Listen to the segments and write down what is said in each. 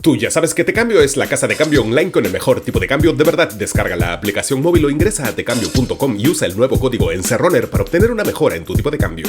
Tú ya sabes que Tecambio es la casa de cambio online con el mejor tipo de cambio de verdad. Descarga la aplicación móvil o ingresa a tecambio.com y usa el nuevo código ENCERRONER para obtener una mejora en tu tipo de cambio.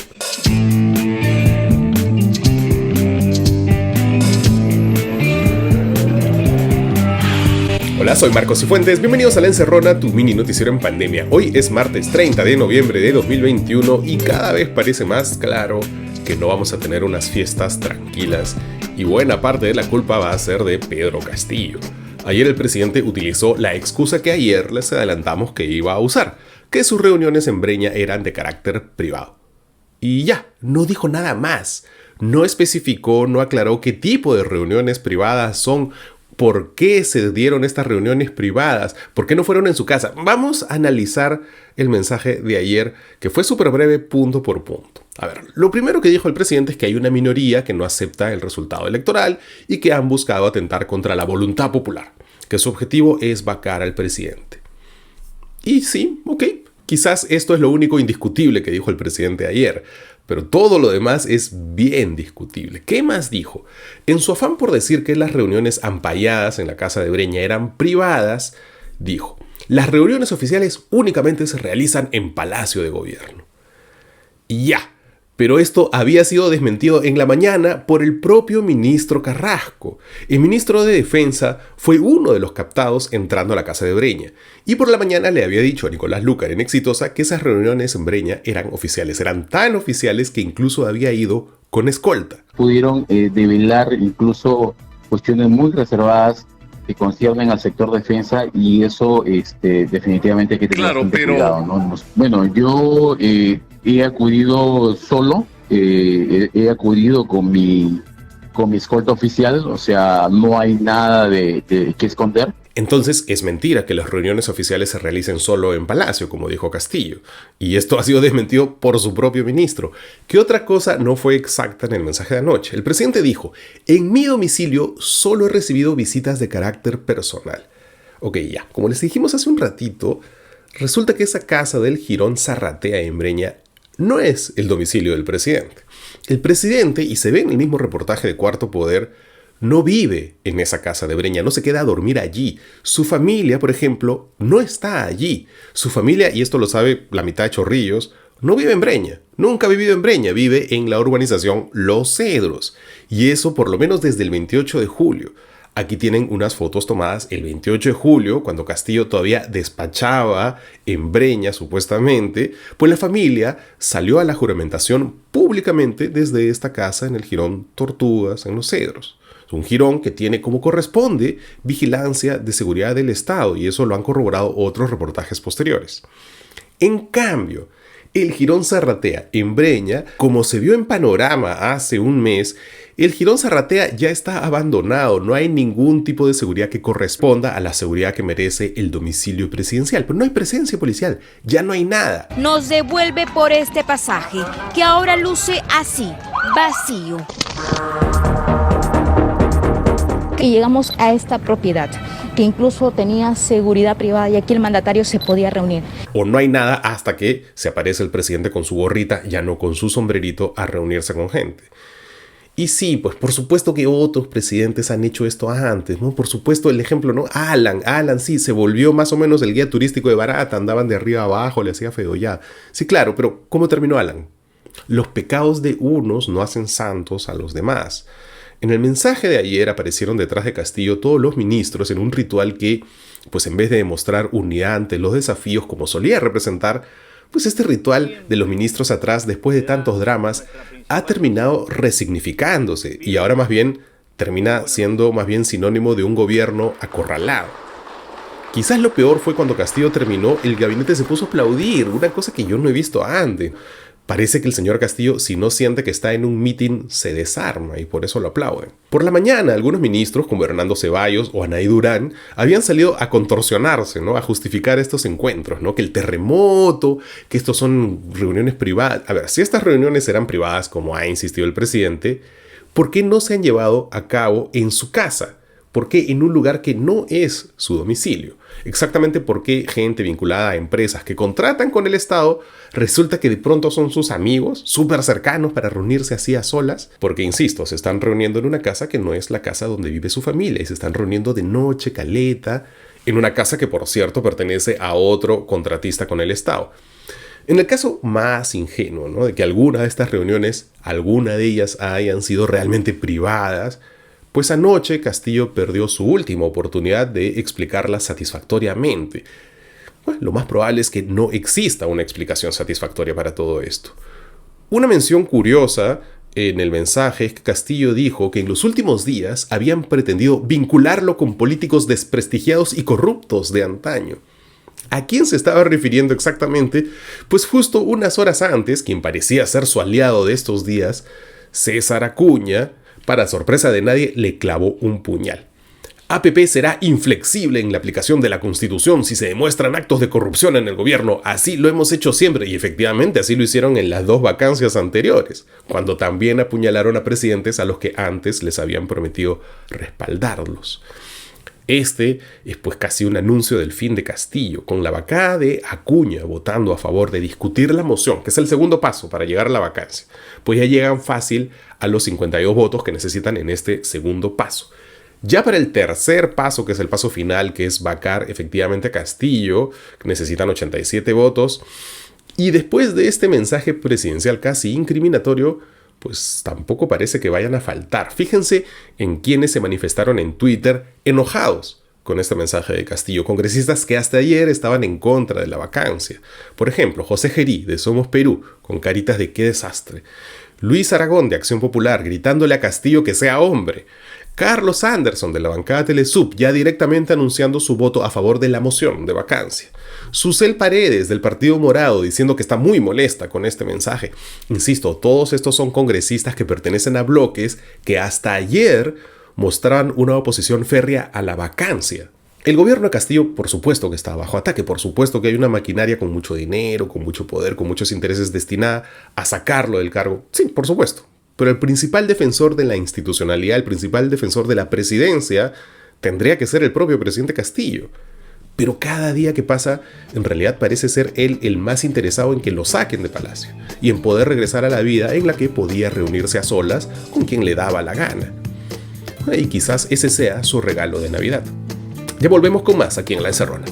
Hola, soy Marcos Cifuentes, bienvenidos a La Encerrona, tu mini noticiero en pandemia. Hoy es martes 30 de noviembre de 2021 y cada vez parece más claro que no vamos a tener unas fiestas tranquilas y buena parte de la culpa va a ser de Pedro Castillo. Ayer el presidente utilizó la excusa que ayer les adelantamos que iba a usar, que sus reuniones en Breña eran de carácter privado. Y ya, no dijo nada más. No especificó, no aclaró qué tipo de reuniones privadas son, por qué se dieron estas reuniones privadas, por qué no fueron en su casa. Vamos a analizar el mensaje de ayer, que fue súper breve, punto por punto. A ver, lo primero que dijo el presidente es que hay una minoría que no acepta el resultado electoral y que han buscado atentar contra la voluntad popular, que su objetivo es vacar al presidente. Y sí, ok, quizás esto es lo único indiscutible que dijo el presidente ayer, pero todo lo demás es bien discutible. ¿Qué más dijo? En su afán por decir que las reuniones ampalladas en la casa de Breña eran privadas, dijo: las reuniones oficiales únicamente se realizan en Palacio de Gobierno. Y ya. Pero esto había sido desmentido en la mañana por el propio ministro Carrasco. El ministro de Defensa fue uno de los captados entrando a la casa de Breña. Y por la mañana le había dicho a Nicolás Lucar en Exitosa que esas reuniones en Breña eran oficiales. Eran tan oficiales que incluso había ido con escolta. Pudieron develar incluso cuestiones muy reservadas que conciernen al sector defensa y eso definitivamente hay que tener cuidado, ¿no? Bueno, yo he acudido solo, he acudido con mi escolta oficial, o sea, no hay nada de que esconder. Entonces es mentira que las reuniones oficiales se realicen solo en Palacio, como dijo Castillo. Y esto ha sido desmentido por su propio ministro. ¿Qué otra cosa no fue exacta en el mensaje de anoche? El presidente dijo: en mi domicilio solo he recibido visitas de carácter personal. Ok, ya, como les dijimos hace un ratito, resulta que esa casa del Jirón Zarratea en Breña no es el domicilio del presidente. El presidente, y se ve en el mismo reportaje de Cuarto Poder, no vive en esa casa de Breña, no se queda a dormir allí. Su familia, por ejemplo, no está allí. Su familia, y esto lo sabe la mitad de Chorrillos, no vive en Breña. Nunca ha vivido en Breña, vive en la urbanización Los Cedros. Y eso por lo menos desde el 28 de julio. Aquí tienen unas fotos tomadas el 28 de julio, cuando Castillo todavía despachaba en Breña, supuestamente, pues la familia salió a la juramentación públicamente desde esta casa en el Jirón Tortugas, en Los Cedros. Un jirón que tiene como corresponde vigilancia de seguridad del Estado, y eso lo han corroborado otros reportajes posteriores. En cambio, el Jirón Zarratea en Breña, como se vio en Panorama hace un mes, el Jirón Zarratea ya está abandonado, no hay ningún tipo de seguridad que corresponda a la seguridad que merece el domicilio presidencial, pero no hay presencia policial, ya no hay nada. Nos devuelve por este pasaje, que ahora luce así, vacío. Y llegamos a esta propiedad, que incluso tenía seguridad privada y aquí el mandatario se podía reunir. O no hay nada hasta que se aparece el presidente con su gorrita, ya no con su sombrerito, a reunirse con gente. Y sí, pues por supuesto que otros presidentes han hecho esto antes, ¿no? Por supuesto, el ejemplo, ¿no? Alan sí, se volvió más o menos el guía turístico de Barata, andaban de arriba a abajo, le hacía feo ya. Sí, claro, pero ¿cómo terminó Alan? Los pecados de unos no hacen santos a los demás. En el mensaje de ayer aparecieron detrás de Castillo todos los ministros en un ritual que, pues en vez de demostrar unidad ante los desafíos como solía representar, pues este ritual de los ministros atrás, después de tantos dramas, ha terminado resignificándose y ahora más bien termina siendo más bien sinónimo de un gobierno acorralado. Quizás lo peor fue cuando Castillo terminó, el gabinete se puso a aplaudir, una cosa que yo no he visto antes. Parece que el señor Castillo, si no siente que está en un mitin, se desarma y por eso lo aplauden. Por la mañana, algunos ministros, como Hernando Ceballos o Anaí Durán, habían salido a contorsionarse, ¿no? A justificar estos encuentros, ¿no? Que el terremoto, que estos son reuniones privadas. A ver, si estas reuniones eran privadas, como ha insistido el presidente, ¿por qué no se han llevado a cabo en su casa? ¿Por qué en un lugar que no es su domicilio? Exactamente por qué gente vinculada a empresas que contratan con el Estado resulta que de pronto son sus amigos súper cercanos para reunirse así a solas. Porque, insisto, se están reuniendo en una casa que no es la casa donde vive su familia y se están reuniendo de noche, caleta, en una casa que, por cierto, pertenece a otro contratista con el Estado. En el caso más ingenuo, ¿no?, de que alguna de estas reuniones, alguna de ellas hayan sido realmente privadas, pues anoche Castillo perdió su última oportunidad de explicarlas satisfactoriamente. Bueno, lo más probable es que no exista una explicación satisfactoria para todo esto. Una mención curiosa en el mensaje es que Castillo dijo que en los últimos días habían pretendido vincularlo con políticos desprestigiados y corruptos de antaño. ¿A quién se estaba refiriendo exactamente? Pues justo unas horas antes, quien parecía ser su aliado de estos días, César Acuña, para sorpresa de nadie, le clavó un puñal. APP será inflexible en la aplicación de la Constitución si se demuestran actos de corrupción en el gobierno. Así lo hemos hecho siempre, y efectivamente así lo hicieron en las 2 vacancias anteriores, cuando también apuñalaron a presidentes a los que antes les habían prometido respaldarlos. Este es pues casi un anuncio del fin de Castillo, con la bancada de Acuña votando a favor de discutir la moción, que es el segundo paso para llegar a la vacancia. Pues ya llegan fácil a los 52 votos que necesitan en este segundo paso. Ya para el tercer paso, que es el paso final, que es vacar efectivamente a Castillo, necesitan 87 votos. Y después de este mensaje presidencial casi incriminatorio, pues tampoco parece que vayan a faltar. Fíjense en quienes se manifestaron en Twitter enojados con este mensaje de Castillo, congresistas que hasta ayer estaban en contra de la vacancia. Por ejemplo, José Gerí, de Somos Perú, con caritas de qué desastre. Luis Aragón, de Acción Popular, gritándole a Castillo que sea hombre. Carlos Anderson, de la bancada Telesub, ya directamente anunciando su voto a favor de la moción de vacancia. Susel Paredes, del Partido Morado, diciendo que está muy molesta con este mensaje. Insisto, todos estos son congresistas que pertenecen a bloques que hasta ayer mostraban una oposición férrea a la vacancia. El gobierno de Castillo, por supuesto que está bajo ataque, por supuesto que hay una maquinaria con mucho dinero, con mucho poder, con muchos intereses destinada a sacarlo del cargo. Sí, por supuesto. Pero el principal defensor de la institucionalidad, el principal defensor de la presidencia, tendría que ser el propio presidente Castillo. Pero cada día que pasa, en realidad parece ser él el más interesado en que lo saquen de Palacio y en poder regresar a la vida en la que podía reunirse a solas con quien le daba la gana. Y quizás ese sea su regalo de Navidad. Ya volvemos con más aquí en La Encerrona.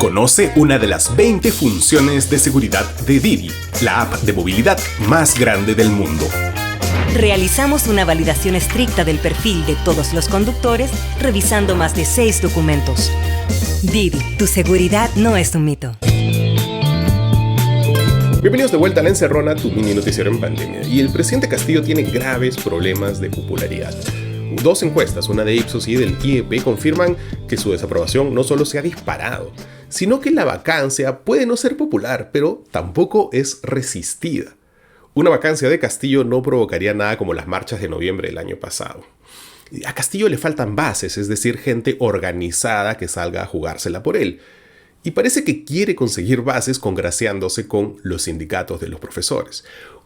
Conoce una de las 20 funciones de seguridad de Didi, la app de movilidad más grande del mundo. Realizamos una validación estricta del perfil de todos los conductores, revisando más de 6 documentos. Didi, tu seguridad no es un mito. Bienvenidos de vuelta a La Encerrona, tu mini noticiero en pandemia. Y el presidente Castillo tiene graves problemas de popularidad. 2 encuestas, una de Ipsos y del IEP, confirman que su desaprobación no solo se ha disparado, sino que la vacancia puede no ser popular, pero tampoco es resistida. Una vacancia de Castillo no provocaría nada como las marchas de noviembre del año pasado. A Castillo le faltan bases, es decir, gente organizada que salga a jugársela por él. Y parece que quiere conseguir bases congraciándose con los sindicatos de los profesores.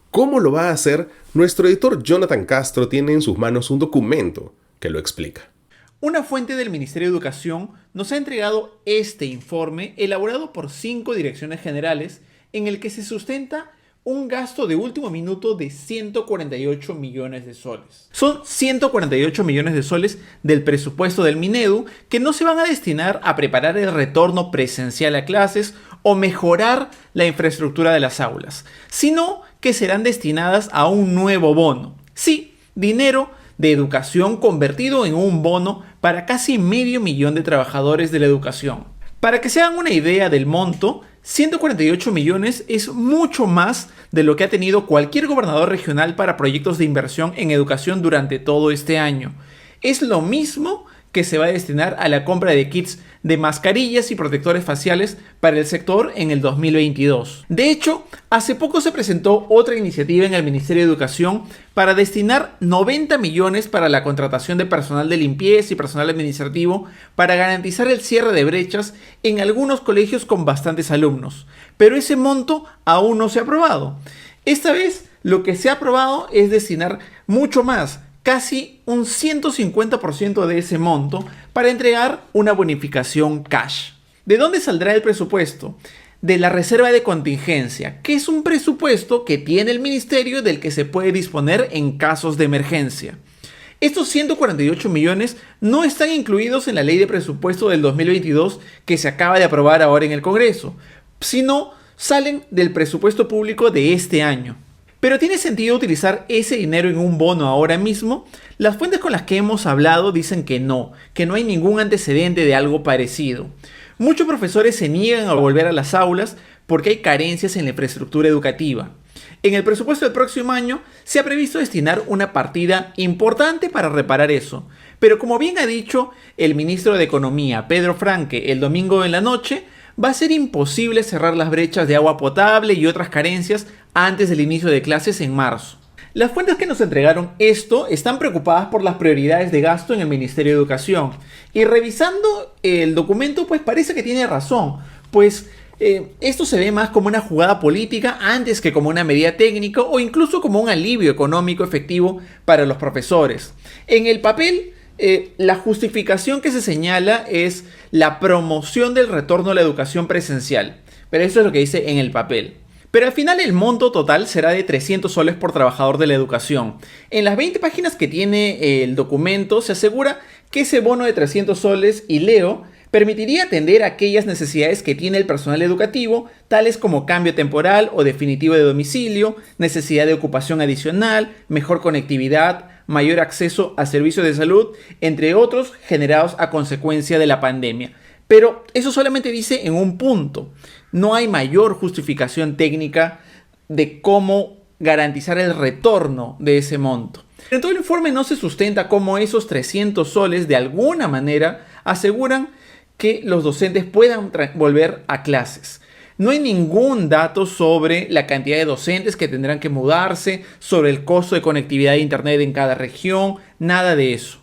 ¿Cómo lo va a hacer? Nuestro editor Jonathan Castro tiene en sus manos un documento que lo explica. Una fuente del Ministerio de Educación nos ha entregado este informe elaborado por 5 direcciones generales en el que se sustenta un gasto de último minuto de 148 millones de soles. Son 148 millones de soles del presupuesto del Minedu que no se van a destinar a preparar el retorno presencial a clases o mejorar la infraestructura de las aulas, sino que serán destinadas a un nuevo bono. Sí, dinero de educación convertido en un bono para casi 500.000 de trabajadores de la educación. Para que se hagan una idea del monto, 148 millones es mucho más de lo que ha tenido cualquier gobernador regional para proyectos de inversión en educación durante todo este año. Es lo mismo que se va a destinar a la compra de kits de mascarillas y protectores faciales para el sector en el 2022. De hecho, hace poco se presentó otra iniciativa en el Ministerio de Educación para destinar 90 millones para la contratación de personal de limpieza y personal administrativo para garantizar el cierre de brechas en algunos colegios con bastantes alumnos. Pero ese monto aún no se ha aprobado. Esta vez lo que se ha aprobado es destinar mucho más, casi un 150% de ese monto, para entregar una bonificación cash. ¿De dónde saldrá el presupuesto? De la reserva de contingencia, que es un presupuesto que tiene el ministerio del que se puede disponer en casos de emergencia. Estos 148 millones no están incluidos en la ley de presupuesto del 2022 que se acaba de aprobar ahora en el Congreso, sino salen del presupuesto público de este año. ¿Pero tiene sentido utilizar ese dinero en un bono ahora mismo? Las fuentes con las que hemos hablado dicen que no hay ningún antecedente de algo parecido. Muchos profesores se niegan a volver a las aulas porque hay carencias en la infraestructura educativa. En el presupuesto del próximo año se ha previsto destinar una partida importante para reparar eso. Pero como bien ha dicho el ministro de Economía, Pedro Franque, el domingo en la noche, va a ser imposible cerrar las brechas de agua potable y otras carencias antes del inicio de clases en marzo. Las fuentes que nos entregaron esto están preocupadas por las prioridades de gasto en el Ministerio de Educación. Y revisando el documento, pues parece que tiene razón, pues esto se ve más como una jugada política antes que como una medida técnica o incluso como un alivio económico efectivo para los profesores. En el papel, la justificación que se señala es la promoción del retorno a la educación presencial, pero eso es lo que dice en el papel. Pero al final el monto total será de 300 soles por trabajador de la educación. En las 20 páginas que tiene el documento se asegura que ese bono de 300 soles, y leo, permitiría atender a aquellas necesidades que tiene el personal educativo, tales como cambio temporal o definitivo de domicilio, necesidad de ocupación adicional, mejor conectividad, mayor acceso a servicios de salud, entre otros generados a consecuencia de la pandemia. Pero eso solamente dice en un punto. No hay mayor justificación técnica de cómo garantizar el retorno de ese monto. En todo el informe no se sustenta cómo esos 300 soles de alguna manera aseguran que los docentes puedan volver a clases. No hay ningún dato sobre la cantidad de docentes que tendrán que mudarse, sobre el costo de conectividad de internet en cada región, nada de eso.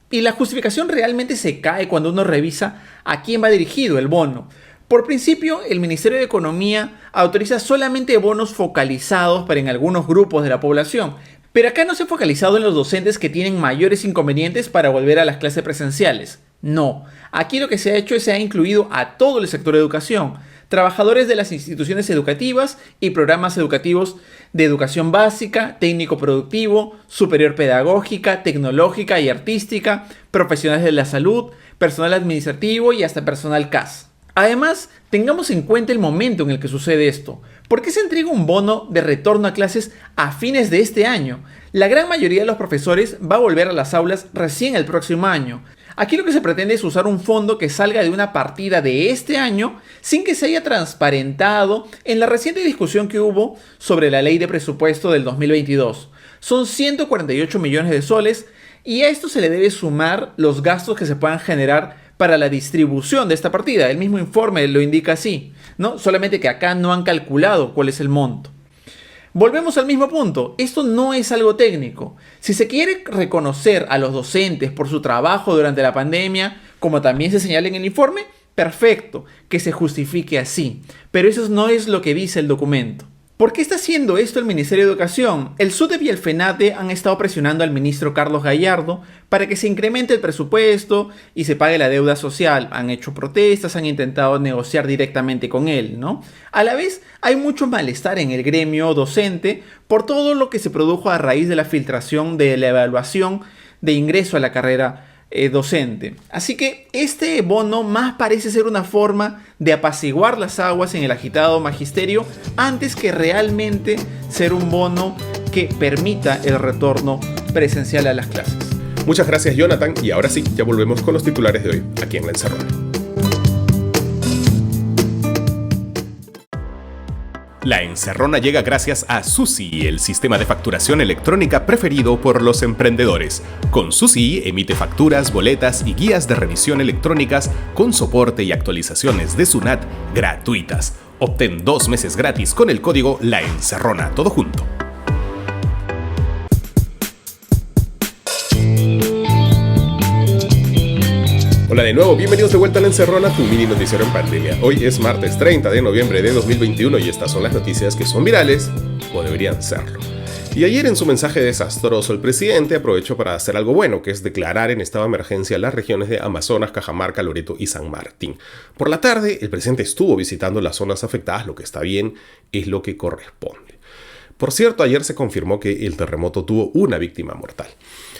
Y la justificación realmente se cae cuando uno revisa a quién va dirigido el bono. Por principio, el Ministerio de Economía autoriza solamente bonos focalizados para en algunos grupos de la población, pero acá no se ha focalizado en los docentes que tienen mayores inconvenientes para volver a las clases presenciales. No, aquí lo que se ha hecho es se ha incluido a todo el sector de educación, trabajadores de las instituciones educativas y programas educativos de educación básica, técnico productivo, superior pedagógica, tecnológica y artística, profesionales de la salud, personal administrativo y hasta personal CAS. Además, tengamos en cuenta el momento en el que sucede esto. ¿Por qué se entrega un bono de retorno a clases a fines de este año? La gran mayoría de los profesores va a volver a las aulas recién el próximo año. Aquí lo que se pretende es usar un fondo que salga de una partida de este año sin que se haya transparentado en la reciente discusión que hubo sobre la ley de presupuesto del 2022. Son 148 millones de soles y a esto se le debe sumar los gastos que se puedan generar para la distribución de esta partida. El mismo informe lo indica así, ¿no? Solamente que acá no han calculado cuál es el monto. Volvemos al mismo punto, esto no es algo técnico. Si se quiere reconocer a los docentes por su trabajo durante la pandemia, como también se señala en el informe, perfecto, que se justifique así. Pero eso no es lo que dice el documento. ¿Por qué está haciendo esto el Ministerio de Educación? El SUTEP y el FENATE han estado presionando al ministro Carlos Gallardo para que se incremente el presupuesto y se pague la deuda social. Han hecho protestas, han intentado negociar directamente con él, ¿no? A la vez, hay mucho malestar en el gremio docente por todo lo que se produjo a raíz de la filtración de la evaluación de ingreso a la carrera docente. Así que este bono más parece ser una forma de apaciguar las aguas en el agitado magisterio antes que realmente ser un bono que permita el retorno presencial a las clases. Muchas gracias, Jonathan, y ahora sí, ya volvemos con los titulares de hoy aquí en La Encerrona. La Encerrona llega gracias a Susi, el sistema de facturación electrónica preferido por los emprendedores. Con Susi emite facturas, boletas y guías de revisión electrónicas con soporte y actualizaciones de SUNAT gratuitas. Obtén 2 meses gratis con el código La Encerrona, todo junto. Hola de nuevo, bienvenidos de vuelta a La Encerrona, tu mini noticiero en pandemia. Hoy es martes 30 de noviembre de 2021 y estas son las noticias que son virales o deberían serlo. Y ayer en su mensaje desastroso, el presidente aprovechó para hacer algo bueno, que es declarar en estado de emergencia las regiones de Amazonas, Cajamarca, Loreto y San Martín. Por la tarde, el presidente estuvo visitando las zonas afectadas, lo que está bien, es lo que corresponde. Por cierto, ayer se confirmó que el terremoto tuvo una víctima mortal.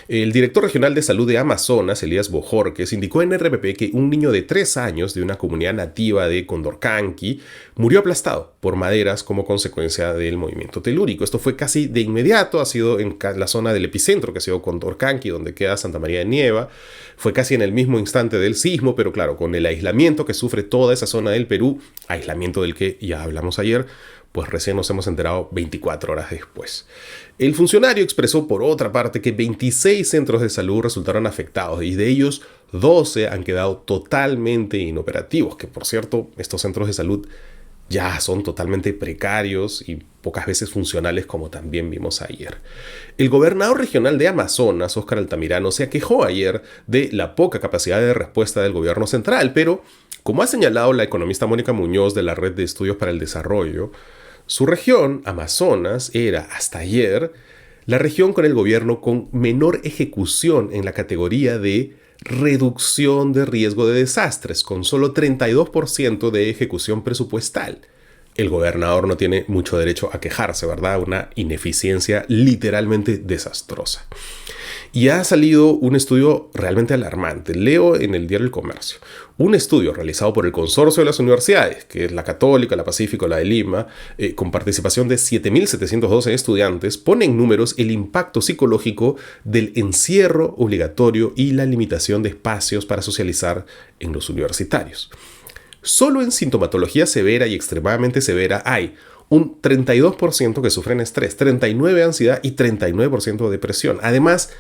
El director regional de salud de Amazonas, Elías Bojorquez, indicó en RPP que un niño de 3 años de una comunidad nativa de Condorcanqui murió aplastado por maderas como consecuencia del movimiento telúrico. Esto fue casi de inmediato, ha sido en la zona del epicentro, que ha sido Condorcanqui, donde queda Santa María de Nieva. Fue casi en el mismo instante del sismo, pero claro, con el aislamiento que sufre toda esa zona del Perú, aislamiento del que ya hablamos ayer, pues recién nos hemos enterado 24 horas después. El funcionario expresó por otra parte que 26 centros de salud resultaron afectados y de ellos 12 han quedado totalmente inoperativos, que por cierto, estos centros de salud ya son totalmente precarios y pocas veces funcionales, como también vimos ayer. El gobernador regional de Amazonas, Óscar Altamirano, se aquejó ayer de la poca capacidad de respuesta del gobierno central, pero como ha señalado la economista Mónica Muñoz de la Red de Estudios para el Desarrollo, su región, Amazonas, era hasta ayer la región con el gobierno con menor ejecución en la categoría de reducción de riesgo de desastres, con solo 32% de ejecución presupuestal. El gobernador no tiene mucho derecho a quejarse, ¿verdad? Una ineficiencia literalmente desastrosa. Y ha salido un estudio realmente alarmante. Leo en el diario El Comercio. Un estudio realizado por el Consorcio de las Universidades, que es la Católica, la Pacífico, la de Lima, con participación de 7.712 estudiantes, pone en números el impacto psicológico del encierro obligatorio y la limitación de espacios para socializar en los universitarios. Solo en sintomatología severa y extremadamente severa hay un 32% que sufren estrés, 39% ansiedad y 39% depresión. Además,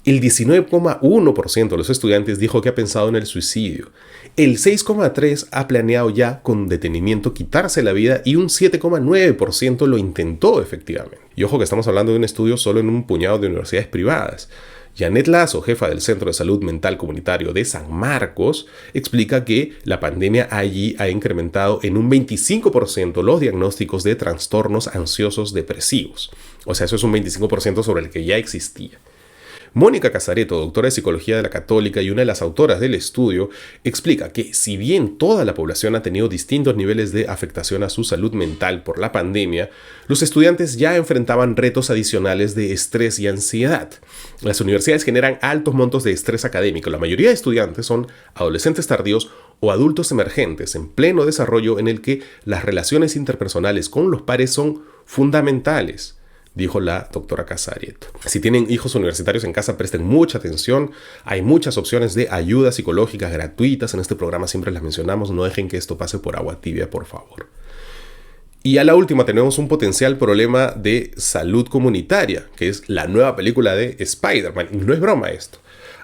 el 19,1% de los estudiantes dijo que ha pensado en el suicidio. El 6,3% ha planeado ya con detenimiento quitarse la vida y un 7,9% lo intentó efectivamente. Y ojo que estamos hablando de un estudio solo en un puñado de universidades privadas. Janet Lazo, jefa del Centro de Salud Mental Comunitario de San Marcos, explica que la pandemia allí ha incrementado en un 25% los diagnósticos de trastornos ansiosos depresivos. O sea, eso es un 25% sobre el que ya existía. Mónica Casareto, doctora de Psicología de la Católica y una de las autoras del estudio, explica que si bien toda la población ha tenido distintos niveles de afectación a su salud mental por la pandemia, los estudiantes ya enfrentaban retos adicionales de estrés y ansiedad. Las universidades generan altos montos de estrés académico. La mayoría de estudiantes son adolescentes tardíos o adultos emergentes en pleno desarrollo en el que las relaciones interpersonales con los pares son fundamentales, dijo la doctora Casareto. Si tienen hijos universitarios en casa, presten mucha atención. Hay muchas opciones de ayuda psicológicas gratuitas. En este programa siempre las mencionamos. No dejen que esto pase por agua tibia, por favor. Y a la última tenemos un potencial problema de salud comunitaria, que es la nueva película de Spider-Man. Y no es broma esto.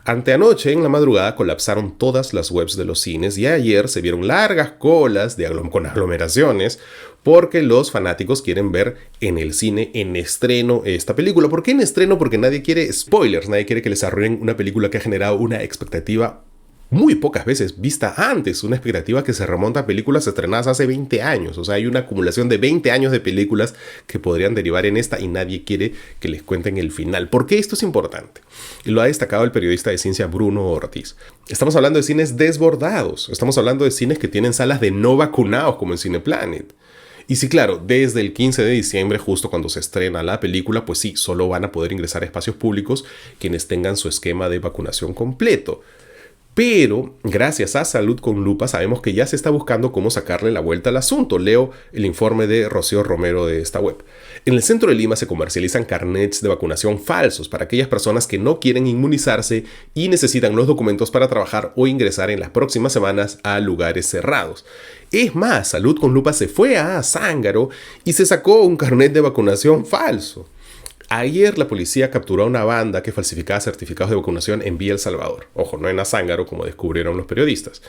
Anteanoche, en la madrugada, colapsaron todas las webs de los cines y ayer se vieron largas colas con aglomeraciones porque los fanáticos quieren ver en el cine en estreno esta película. ¿Por qué en estreno? Porque nadie quiere spoilers, nadie quiere que les arruinen una película que ha generado una expectativa muy pocas veces vista antes, una expectativa que se remonta a películas estrenadas hace 20 años. O sea, hay una acumulación de 20 años de películas que podrían derivar en esta y nadie quiere que les cuenten el final. ¿Por qué esto es importante? Y lo ha destacado el periodista de ciencia Bruno Ortiz. Estamos hablando de cines desbordados, estamos hablando de cines que tienen salas de no vacunados como en Cineplanet. Y sí, claro, desde el 15 de diciembre, justo cuando se estrena la película, pues sí, solo van a poder ingresar a espacios públicos quienes tengan su esquema de vacunación completo. Pero, gracias a Salud con Lupa, sabemos que ya se está buscando cómo sacarle la vuelta al asunto. Leo el informe de Rocío Romero de esta web. En el centro de Lima se comercializan carnets de vacunación falsos para aquellas personas que no quieren inmunizarse y necesitan los documentos para trabajar o ingresar en las próximas semanas a lugares cerrados. Es más, Salud con Lupa se fue a Azángaro y se sacó un carnet de vacunación falso. Ayer la policía capturó a una banda que falsificaba certificados de vacunación en Villa El Salvador. Ojo, no en Azángaro, como descubrieron los periodistas.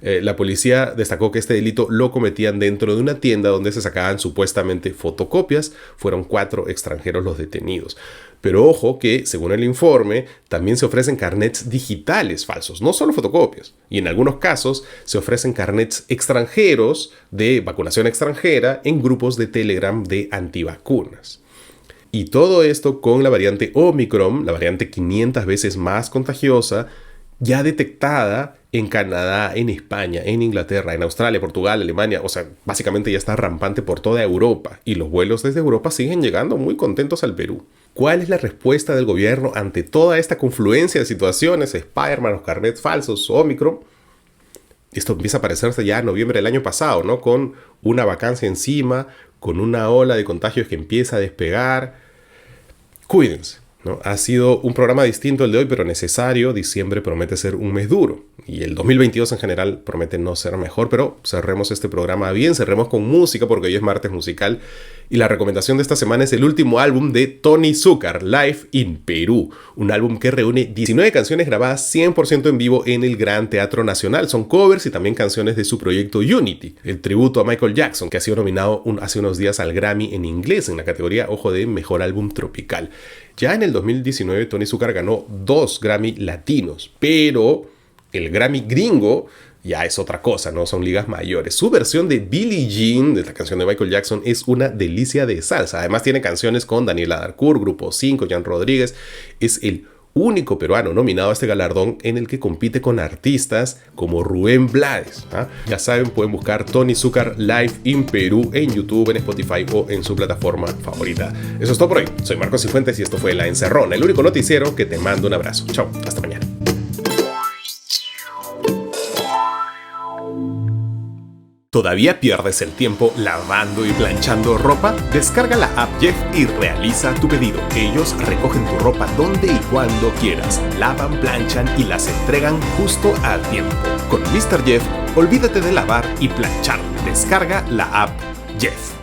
La policía destacó que este delito lo cometían dentro de una tienda donde se sacaban supuestamente fotocopias. Fueron 4 extranjeros los detenidos. Pero ojo que, según el informe, también se ofrecen carnets digitales falsos, no solo fotocopias. Y en algunos casos se ofrecen carnets extranjeros de vacunación extranjera en grupos de Telegram de antivacunas. Y todo esto con la variante Omicron, la variante 500 veces más contagiosa, ya detectada en Canadá, en España, en Inglaterra, en Australia, Portugal, Alemania. O sea, básicamente ya está rampante por toda Europa. Y los vuelos desde Europa siguen llegando muy contentos al Perú. ¿Cuál es la respuesta del gobierno ante toda esta confluencia de situaciones? Spider-Man, los carnets falsos, Omicron. Esto empieza a parecerse ya en noviembre del año pasado, ¿no? Con una vacancia encima, con una ola de contagios que empieza a despegar. Cuídense, ¿no? Ha sido un programa distinto el de hoy, pero necesario. Diciembre promete ser un mes duro. Y el 2022 en general promete no ser mejor, pero cerremos este programa bien, cerremos con música porque hoy es martes musical. Y la recomendación de esta semana es el último álbum de Tony Zúcar, Live in Perú. Un álbum que reúne 19 canciones grabadas 100% en vivo en el Gran Teatro Nacional. Son covers y también canciones de su proyecto Unity, el tributo a Michael Jackson, que ha sido nominado hace unos días al Grammy en inglés en la categoría, ojo, de Mejor Álbum Tropical. Ya en el 2019 Tony Zúcar ganó 2 Grammy latinos, pero el Grammy gringo ya es otra cosa, ¿no? Son ligas mayores. Su versión de Billie Jean, de la canción de Michael Jackson, es una delicia de salsa. Además tiene canciones con Daniela Darcourt, Grupo 5, Jan Rodríguez. Es el único peruano nominado a este galardón en el que compite con artistas como Rubén Blades. Ya saben, pueden buscar Tony Zúcar Live in Perú en YouTube, en Spotify o en su plataforma favorita. Eso es todo por hoy. Soy Marcos Cifuentes y esto fue La Encerrona, el único noticiero que te manda un abrazo. Chao, hasta mañana. ¿Todavía pierdes el tiempo lavando y planchando ropa? Descarga la app Jeff y realiza tu pedido. Ellos recogen tu ropa donde y cuando quieras, lavan, planchan y las entregan justo a tiempo. Con Mr. Jeff, olvídate de lavar y planchar. Descarga la app Jeff.